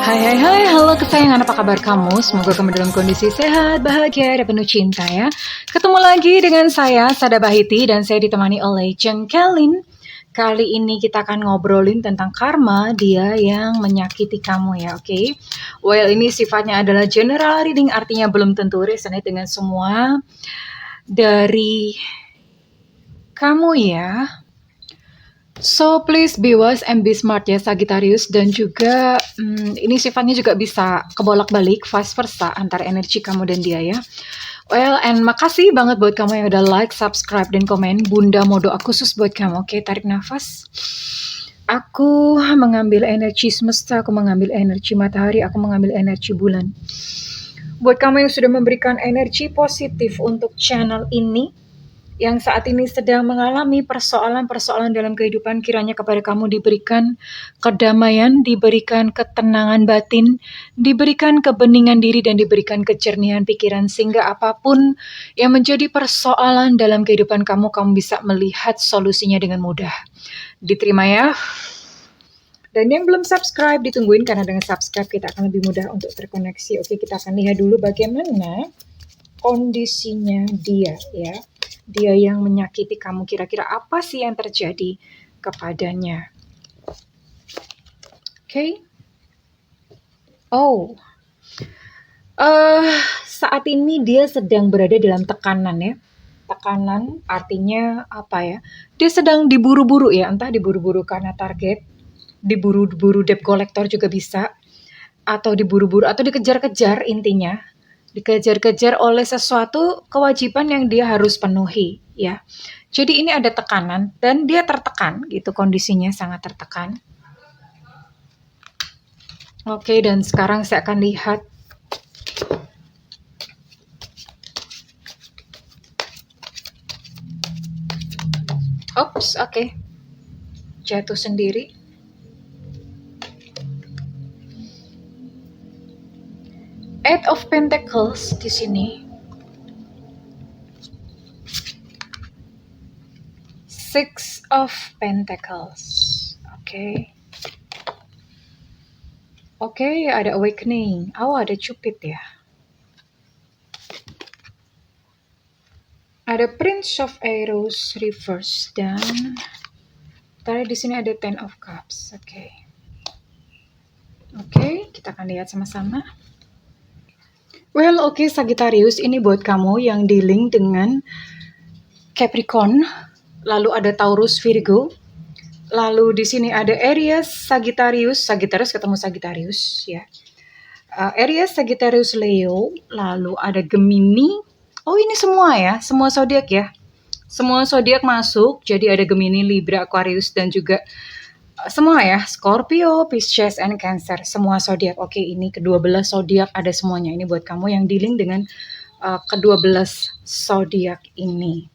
Hai hai hai, halo kesayangan, apa kabar kamu? Semoga kamu dalam kondisi sehat, bahagia, dan penuh cinta ya. Ketemu lagi dengan saya, Sada Bahiti, dan saya ditemani oleh Jengkelin. Kali ini kita akan ngobrolin tentang karma, dia yang menyakiti kamu ya, oke? Well, ini sifatnya adalah general reading, artinya belum tentu resonate dengan semua dari kamu ya. So please be wise and be smart ya Sagittarius, dan juga ini sifatnya juga bisa kebolak-balik vice versa antara energi kamu dan dia ya. Well, and makasih banget buat kamu yang udah like, subscribe, dan komen. Bunda mau doa khusus buat kamu. Oke, tarik nafas. Aku mengambil energi semesta, aku mengambil energi matahari, aku mengambil energi bulan. Buat kamu yang sudah memberikan energi positif untuk channel ini, yang saat ini sedang mengalami persoalan-persoalan dalam kehidupan, kiranya kepada kamu diberikan kedamaian, diberikan ketenangan batin, diberikan kebeningan diri, dan diberikan kejernihan pikiran, sehingga apapun yang menjadi persoalan dalam kehidupan kamu, kamu bisa melihat solusinya dengan mudah. Diterima ya. Dan yang belum subscribe, ditungguin, karena dengan subscribe kita akan lebih mudah untuk terkoneksi. Oke, kita akan lihat dulu bagaimana kondisinya dia ya. Dia yang menyakiti kamu, kira-kira apa sih yang terjadi kepadanya? Oke. Oh. Saat ini dia sedang berada dalam tekanan ya. Tekanan artinya apa ya? Dia sedang diburu-buru ya, entah diburu-buru karena target, diburu-buru debt collector juga bisa, atau diburu-buru atau dikejar-kejar, intinya dikejar-kejar oleh sesuatu kewajiban yang dia harus penuhi ya. Jadi ini ada tekanan dan dia tertekan gitu, kondisinya sangat tertekan. Oke, dan sekarang saya akan lihat oke. Jatuh sendiri. Eight of Pentacles di sini. Six of Pentacles. Oke, ada awakening. Ada Cupid ya. Ada Prince of Arrows reverse, dan tadi di sini ada Ten of Cups. Oke, kita akan lihat sama-sama. Well, Sagittarius, ini buat kamu yang dealing dengan Capricorn, lalu ada Taurus, Virgo, lalu di sini ada Aries, Sagittarius ketemu Sagittarius ya. Aries, Sagittarius, Leo, lalu ada Gemini. Ini semua ya, semua zodiak ya. Semua zodiak masuk, jadi ada Gemini, Libra, Aquarius, dan juga semua ya, Scorpio, Pisces, and Cancer, semua zodiak. Oke, ini ke-12 zodiak ada semuanya. Ini buat kamu yang dealing dengan ke-12 zodiak ini.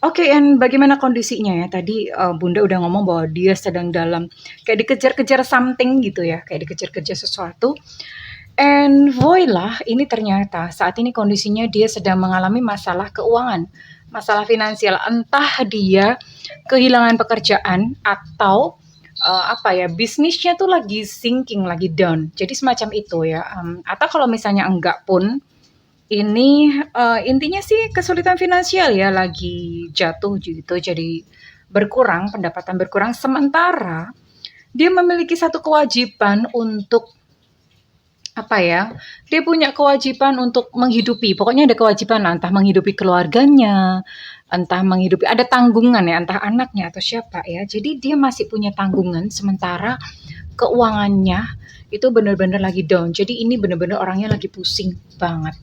Oke, and bagaimana kondisinya ya? Tadi Bunda udah ngomong bahwa dia sedang dalam kayak dikejar-kejar something gitu ya, kayak dikejar-kejar sesuatu. And voila, ini ternyata saat ini kondisinya dia sedang mengalami masalah keuangan, masalah finansial. Entah dia kehilangan pekerjaan atau bisnisnya tuh lagi sinking, lagi down. Jadi semacam itu ya. Atau kalau misalnya enggak pun, ini intinya sih kesulitan finansial ya, lagi jatuh gitu. Jadi berkurang, pendapatan berkurang. Sementara dia memiliki satu kewajiban untuk dia punya kewajiban untuk menghidupi. Pokoknya ada kewajiban lah, entah menghidupi keluarganya, entah menghidupi, ada tanggungan ya, entah anaknya atau siapa ya. Jadi dia masih punya tanggungan, sementara keuangannya itu benar-benar lagi down. Jadi ini benar-benar orangnya lagi pusing banget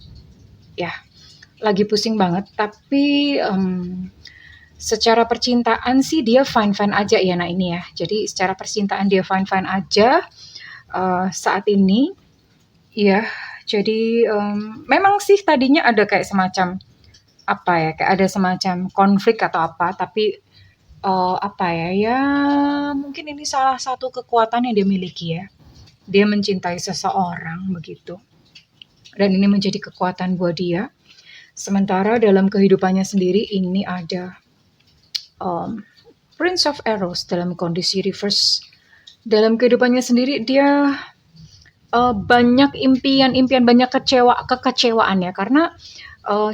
ya, lagi pusing banget. Tapi secara percintaan sih dia fine-fine aja ya. Nah ini ya, jadi secara percintaan dia fine-fine aja saat ini ya. Jadi memang sih tadinya ada kayak semacam kayak ada semacam konflik atau apa, tapi mungkin ini salah satu kekuatan yang dia miliki ya. Dia mencintai seseorang begitu, dan ini menjadi kekuatan buat dia. Sementara dalam kehidupannya sendiri ini ada Prince of Arrows dalam kondisi reverse. Dalam kehidupannya sendiri dia banyak impian-impian, banyak kekecewaan ya, karena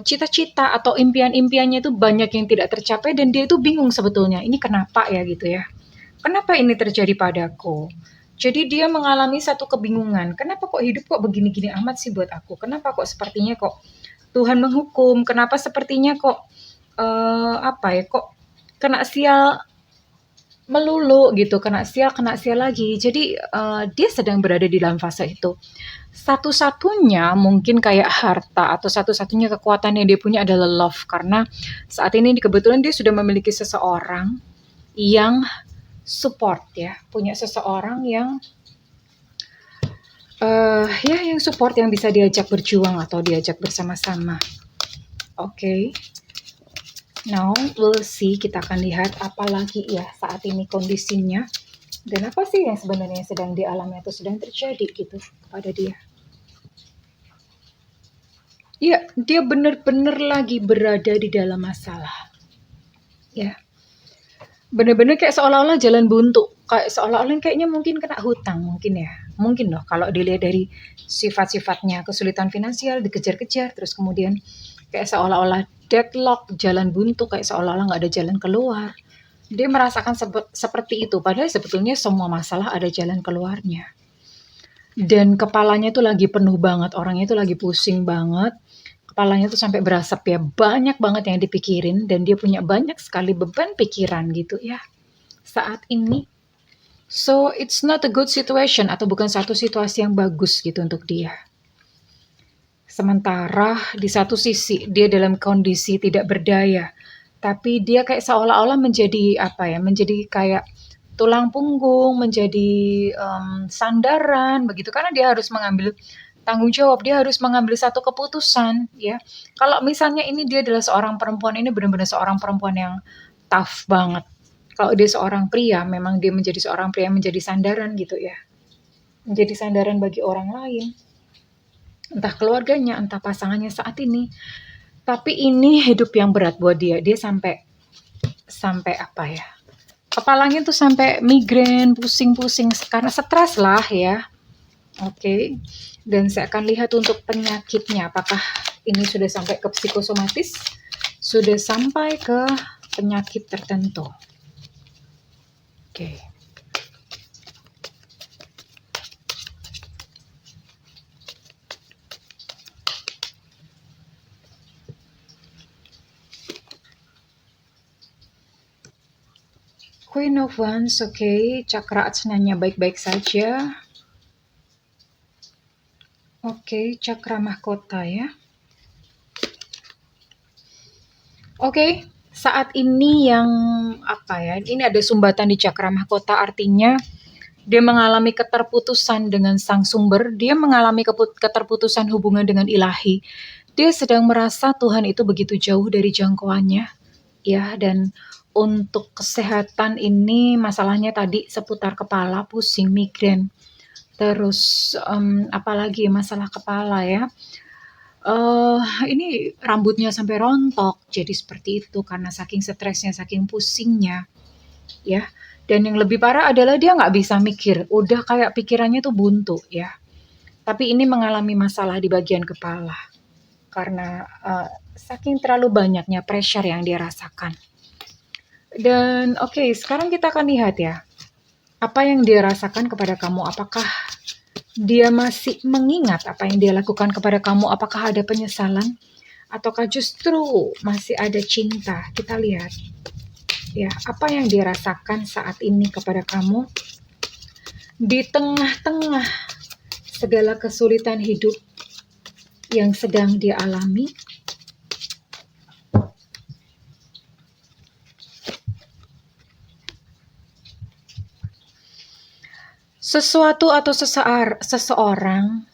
cita-cita atau impian-impiannya itu banyak yang tidak tercapai dan dia itu bingung sebetulnya, ini kenapa ya gitu ya. Kenapa ini terjadi padaku? Jadi dia mengalami satu kebingungan, kenapa kok hidup kok begini-gini amat sih buat aku? Kenapa kok sepertinya kok Tuhan menghukum? Kenapa sepertinya kok apa ya, kok kena sial melulu gitu, kena sial lagi. Jadi dia sedang berada di dalam fase itu. Satu-satunya mungkin kayak harta atau satu-satunya kekuatan yang dia punya adalah love, karena saat ini kebetulan dia sudah memiliki seseorang yang support ya, punya seseorang yang ya yang support, yang bisa diajak berjuang atau diajak bersama-sama. Oke. Now we'll see, kita akan lihat apa lagi ya saat ini kondisinya dan apa sih yang sebenarnya sedang dialami atau sedang terjadi gitu pada dia. Ya, dia benar-benar lagi berada di dalam masalah. Ya, benar-benar kayak seolah-olah jalan buntu, kayak seolah-olah kayaknya mungkin kena hutang mungkin ya. Mungkin loh kalau dilihat dari sifat-sifatnya, kesulitan finansial, dikejar-kejar, terus kemudian kayak seolah-olah deadlock, jalan buntu, kayak seolah-olah nggak ada jalan keluar. Dia merasakan seperti itu, padahal sebetulnya semua masalah ada jalan keluarnya. Dan kepalanya tuh lagi penuh banget, orangnya tuh lagi pusing banget. Kepalanya tuh sampai berasap ya, banyak banget yang dipikirin dan dia punya banyak sekali beban pikiran gitu ya saat ini. So it's not a good situation atau bukan satu situasi yang bagus gitu untuk dia. Sementara di satu sisi dia dalam kondisi tidak berdaya, tapi dia kayak seolah-olah menjadi apa ya, menjadi kayak tulang punggung, menjadi sandaran begitu, karena dia harus mengambil tanggung jawab, dia harus mengambil satu keputusan ya. Kalau misalnya ini dia adalah seorang perempuan, ini benar-benar seorang perempuan yang tough banget. Kalau dia seorang pria, memang dia menjadi seorang pria yang menjadi sandaran gitu ya. Menjadi sandaran bagi orang lain. Entah keluarganya, entah pasangannya saat ini. Tapi ini hidup yang berat buat dia. Dia sampai apa ya? Kepalanya tuh sampai migrain, pusing-pusing karena stres lah ya. Oke. Dan saya akan lihat untuk penyakitnya, apakah ini sudah sampai ke psikosomatis, sudah sampai ke penyakit tertentu. Oke. Queen of Wands, oke. Cakra asnanya baik-baik saja. Oke, cakra mahkota ya. Oke, saat ini yang apa ya? Ini ada sumbatan di cakra mahkota, artinya dia mengalami keterputusan dengan sang sumber, dia mengalami keterputusan hubungan dengan ilahi. Dia sedang merasa Tuhan itu begitu jauh dari jangkauannya, ya, dan untuk kesehatan ini masalahnya tadi seputar kepala, pusing, migrain. Terus apalagi masalah kepala ya. Ini rambutnya sampai rontok, jadi seperti itu karena saking stresnya, saking pusingnya, ya. Dan yang lebih parah adalah dia nggak bisa mikir, udah kayak pikirannya tuh buntu ya. Tapi ini mengalami masalah di bagian kepala karena saking terlalu banyaknya pressure yang dia rasakan. Dan oke, sekarang kita akan lihat ya, apa yang dia rasakan kepada kamu. Apakah dia masih mengingat apa yang dia lakukan kepada kamu? Apakah ada penyesalan? Ataukah justru masih ada cinta? Kita lihat ya, apa yang dia rasakan saat ini kepada kamu di tengah-tengah segala kesulitan hidup yang sedang dia alami. Sesuatu atau seseorang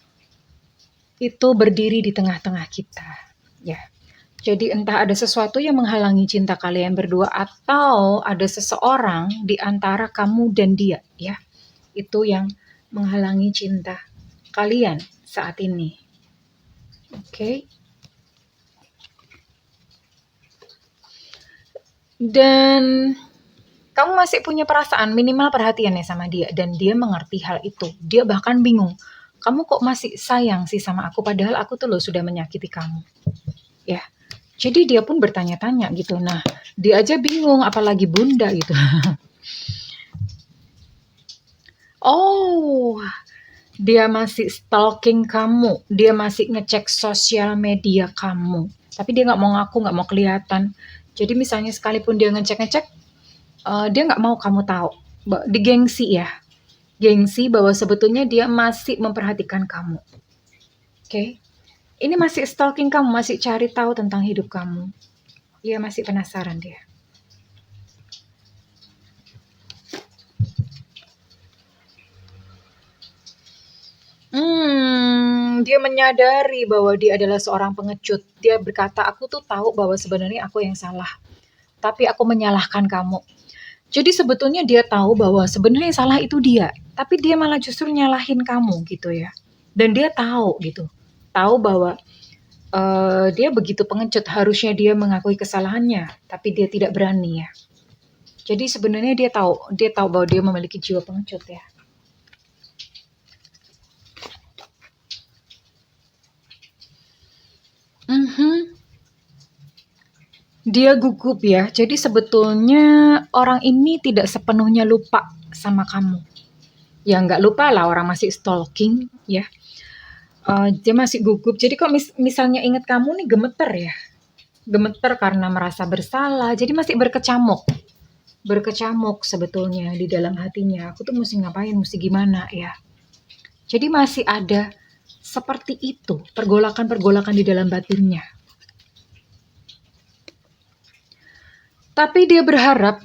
itu berdiri di tengah-tengah kita, ya. Jadi entah ada sesuatu yang menghalangi cinta kalian berdua atau ada seseorang di antara kamu dan dia, ya. Itu yang menghalangi cinta kalian saat ini. Oke. Dan kamu masih punya perasaan, minimal perhatian ya sama dia, dan dia mengerti hal itu. Dia bahkan bingung kamu kok masih sayang sih sama aku, padahal aku tuh loh sudah menyakiti kamu. Ya, jadi dia pun bertanya-tanya gitu. Nah, dia aja bingung, apalagi bunda gitu. Oh, dia masih stalking kamu, dia masih ngecek sosial media kamu, tapi dia nggak mau ngaku, nggak mau kelihatan. Jadi misalnya sekalipun dia ngecek-ngecek, dia nggak mau kamu tahu. Di gengsi ya, gengsi bahwa sebetulnya dia masih memperhatikan kamu. Oke, ini masih stalking kamu, masih cari tahu tentang hidup kamu. Dia masih penasaran dia. Dia menyadari bahwa dia adalah seorang pengecut. Dia berkata, aku tuh tahu bahwa sebenarnya aku yang salah, tapi aku menyalahkan kamu. Jadi sebetulnya dia tahu bahwa sebenarnya yang salah itu dia, tapi dia malah justru nyalahin kamu gitu ya. Dan dia tahu gitu, tahu bahwa dia begitu pengecut, harusnya dia mengakui kesalahannya, tapi dia tidak berani ya. Jadi sebenarnya dia tahu bahwa dia memiliki jiwa pengecut ya. Dia gugup ya. Jadi sebetulnya orang ini tidak sepenuhnya lupa sama kamu. Ya nggak lupa lah, orang masih stalking ya. Dia masih gugup. Jadi kok misalnya ingat kamu nih gemeter ya. Gemeter karena merasa bersalah. Jadi masih berkecamuk. Berkecamuk sebetulnya di dalam hatinya. Aku tuh mesti ngapain, mesti gimana ya. Jadi masih ada seperti itu, pergolakan-pergolakan di dalam batinnya. Tapi dia berharap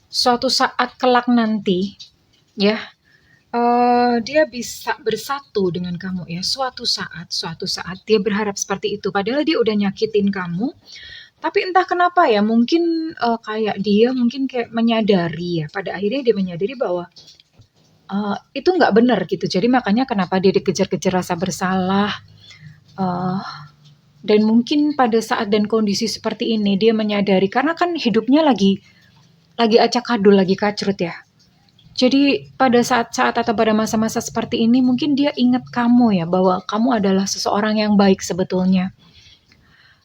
suatu saat kelak nanti, ya, dia bisa bersatu dengan kamu ya. Suatu saat dia berharap seperti itu. Padahal dia udah nyakitin kamu. Tapi entah kenapa ya, mungkin kayak dia mungkin kayak menyadari ya. Pada akhirnya dia menyadari bahwa itu nggak benar gitu. Jadi makanya kenapa dia dikejar-kejar rasa bersalah. Uh, dan mungkin pada saat dan kondisi seperti ini dia menyadari, karena kan hidupnya lagi acak adul, lagi kacrut ya. Jadi pada saat-saat atau pada masa-masa seperti ini mungkin dia ingat kamu ya, bahwa kamu adalah seseorang yang baik sebetulnya.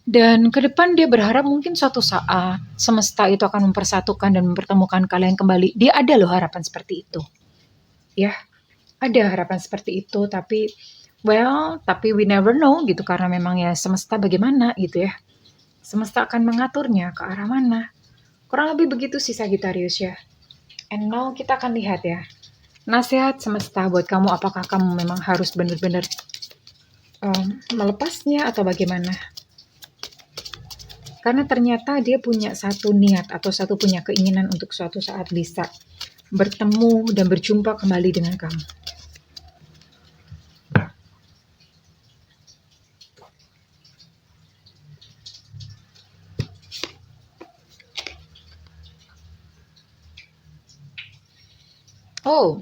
Dan ke depan dia berharap mungkin suatu saat semesta itu akan mempersatukan dan mempertemukan kalian kembali. Dia ada loh harapan seperti itu. Ya, ada harapan seperti itu, tapi tapi we never know gitu, karena memang ya semesta bagaimana gitu ya. Semesta akan mengaturnya ke arah mana. Kurang lebih begitu sih Sagittarius ya. And now kita akan lihat ya. Nasihat semesta buat kamu, apakah kamu memang harus benar-benar melepasnya atau bagaimana. Karena ternyata dia punya satu niat atau punya keinginan untuk suatu saat bisa bertemu dan berjumpa kembali dengan kamu. Oh,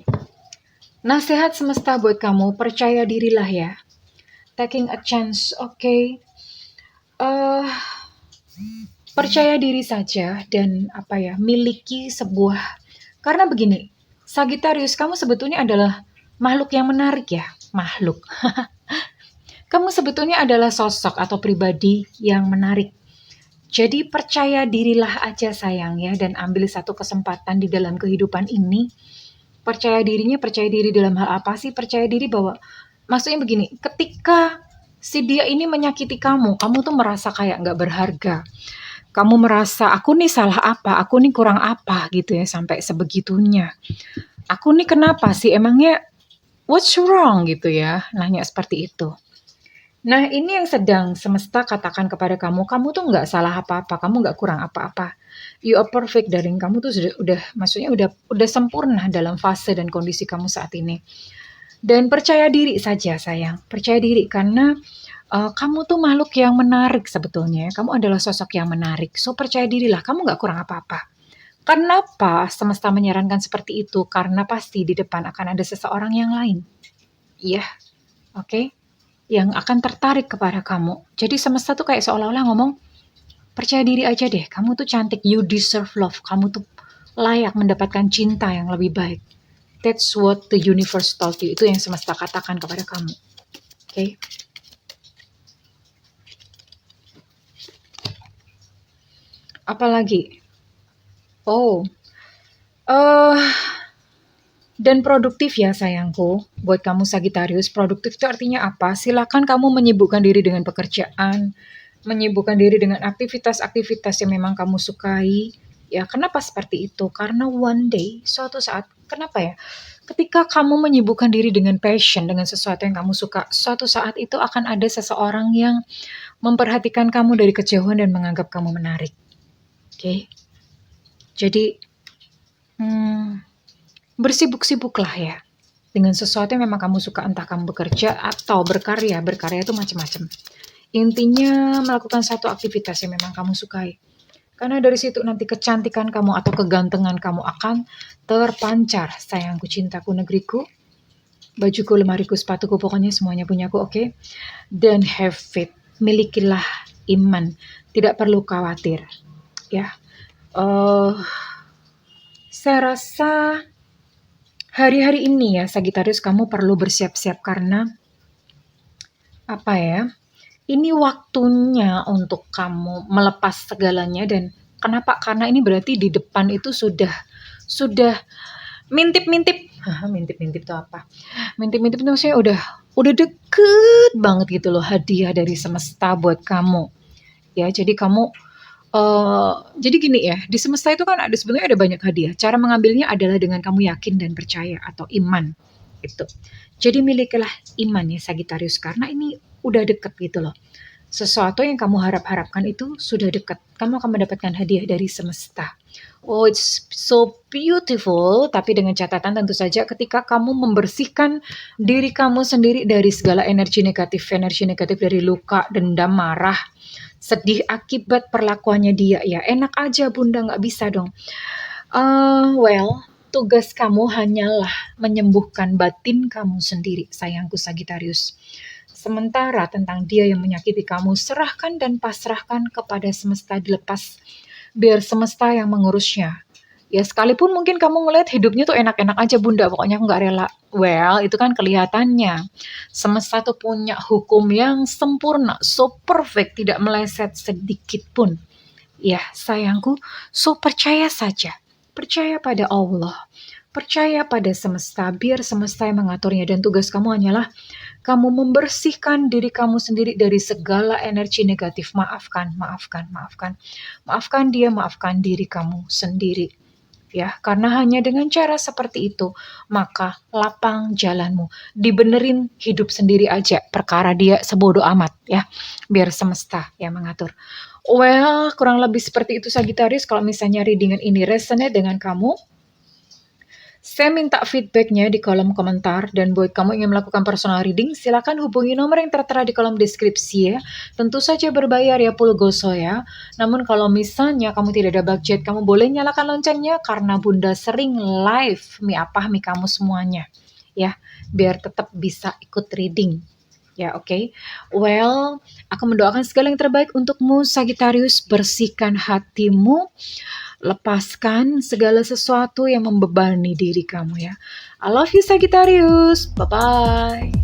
nasihat semesta buat kamu, percaya dirilah ya. Taking a chance, okay. Percaya diri saja dan miliki sebuah, karena begini, Sagittarius, kamu sebetulnya adalah makhluk yang menarik ya, makhluk. Kamu sebetulnya adalah sosok atau pribadi yang menarik. Jadi percaya dirilah aja sayang ya, dan ambil satu kesempatan di dalam kehidupan ini. Percaya diri dalam hal apa sih? Percaya diri bahwa, maksudnya begini, ketika si dia ini menyakiti kamu tuh merasa kayak nggak berharga. Kamu merasa, aku nih salah apa? Aku nih kurang apa gitu ya, sampai sebegitunya. Aku nih kenapa sih? Emangnya what's wrong gitu ya? Nanya seperti itu. Nah, ini yang sedang semesta katakan kepada kamu tuh nggak salah apa-apa, kamu nggak kurang apa-apa. You are perfect, darling. Kamu tuh maksudnya udah sempurna dalam fase dan kondisi kamu saat ini. Dan percaya diri saja, sayang. Percaya diri karena kamu tuh makhluk yang menarik sebetulnya. Kamu adalah sosok yang menarik. So percaya dirilah, kamu nggak kurang apa-apa. Kenapa semesta menyarankan seperti itu? Karena pasti di depan akan ada seseorang yang lain. Iya, oke? Yang akan tertarik kepada kamu. Jadi semesta tuh kayak seolah-olah ngomong, percaya diri aja deh, kamu tuh cantik, you deserve love, kamu tuh layak mendapatkan cinta yang lebih baik. That's what the universe told you. Itu yang semesta katakan kepada kamu. Okay? Apalagi? Oh, dan produktif ya sayangku. Buat kamu Sagittarius, produktif itu artinya apa? Silakan kamu menyibukkan diri dengan pekerjaan, menyibukkan diri dengan aktivitas-aktivitas yang memang kamu sukai. Ya, kenapa seperti itu? Karena one day, suatu saat, kenapa ya? Ketika kamu menyibukkan diri dengan passion, dengan sesuatu yang kamu suka, suatu saat itu akan ada seseorang yang memperhatikan kamu dari kejauhan dan menganggap kamu menarik. Oke? Jadi, bersibuk-sibuklah ya dengan sesuatu yang memang kamu suka, entah kamu bekerja atau berkarya. Berkarya itu macam-macam. Intinya melakukan satu aktivitas yang memang kamu sukai. Karena dari situ nanti kecantikan kamu atau kegantengan kamu akan terpancar. Sayangku, cintaku, negeriku, bajuku, lemariku, sepatuku, pokoknya semuanya punyaku, oke? Dan have faith, milikilah iman, tidak perlu khawatir. Ya, saya rasa hari-hari ini ya Sagittarius kamu perlu bersiap-siap karena apa ya? Ini waktunya untuk kamu melepas segalanya. Dan kenapa? Karena ini berarti di depan itu sudah mintip-mintip. Mintip-mintip itu apa? Mintip-mintip itu maksudnya udah deket banget gitu loh, hadiah dari semesta buat kamu. Ya, jadi kamu jadi gini ya, di semesta itu kan sebenarnya ada banyak hadiah. Cara mengambilnya adalah dengan kamu yakin dan percaya atau iman gitu. Jadi milikilah iman ya Sagittarius, karena ini udah deket gitu loh. Sesuatu yang kamu harap-harapkan itu sudah dekat. Kamu akan mendapatkan hadiah dari semesta. Oh, it's so beautiful. Tapi dengan catatan tentu saja ketika kamu membersihkan diri kamu sendiri dari segala energi negatif dari luka, dendam, marah, sedih akibat perlakuannya dia. Ya enak aja bunda, nggak bisa dong. Tugas kamu hanyalah menyembuhkan batin kamu sendiri, sayangku Sagittarius. Sementara tentang dia yang menyakiti kamu, serahkan dan pasrahkan kepada semesta, dilepas. Biar semesta yang mengurusnya. Ya sekalipun mungkin kamu ngeliat hidupnya tuh enak-enak aja bunda, pokoknya aku gak rela. Well, itu kan kelihatannya. Semesta tuh punya hukum yang sempurna, so perfect, tidak meleset sedikit pun. Ya sayangku, so percaya saja. Percaya pada Allah. Percaya pada semesta, biar semesta yang mengaturnya. Dan tugas kamu hanyalah kamu membersihkan diri kamu sendiri dari segala energi negatif. Maafkan dia, maafkan diri kamu sendiri. Ya, karena hanya dengan cara seperti itu, maka lapang jalanmu. Dibenerin hidup sendiri aja, perkara dia sebodoh amat ya. Biar semesta yang mengatur. Well, kurang lebih seperti itu Sagittarius. Kalau misalnya readingan ini resonate dengan kamu, saya minta feedbacknya di kolom komentar. Dan buat kamu yang ingin melakukan personal reading, silakan hubungi nomor yang tertera di kolom deskripsi ya. Tentu saja berbayar ya, Pulgoso ya. Namun kalau misalnya kamu tidak ada budget, kamu boleh nyalakan loncengnya karena bunda sering live mie kamu semuanya ya, biar tetap bisa ikut reading. Ya, oke. Well, aku mendoakan segala yang terbaik untukmu, Sagittarius. Bersihkan hatimu, lepaskan segala sesuatu yang membebani diri kamu ya. I love you, Sagittarius. Bye-bye.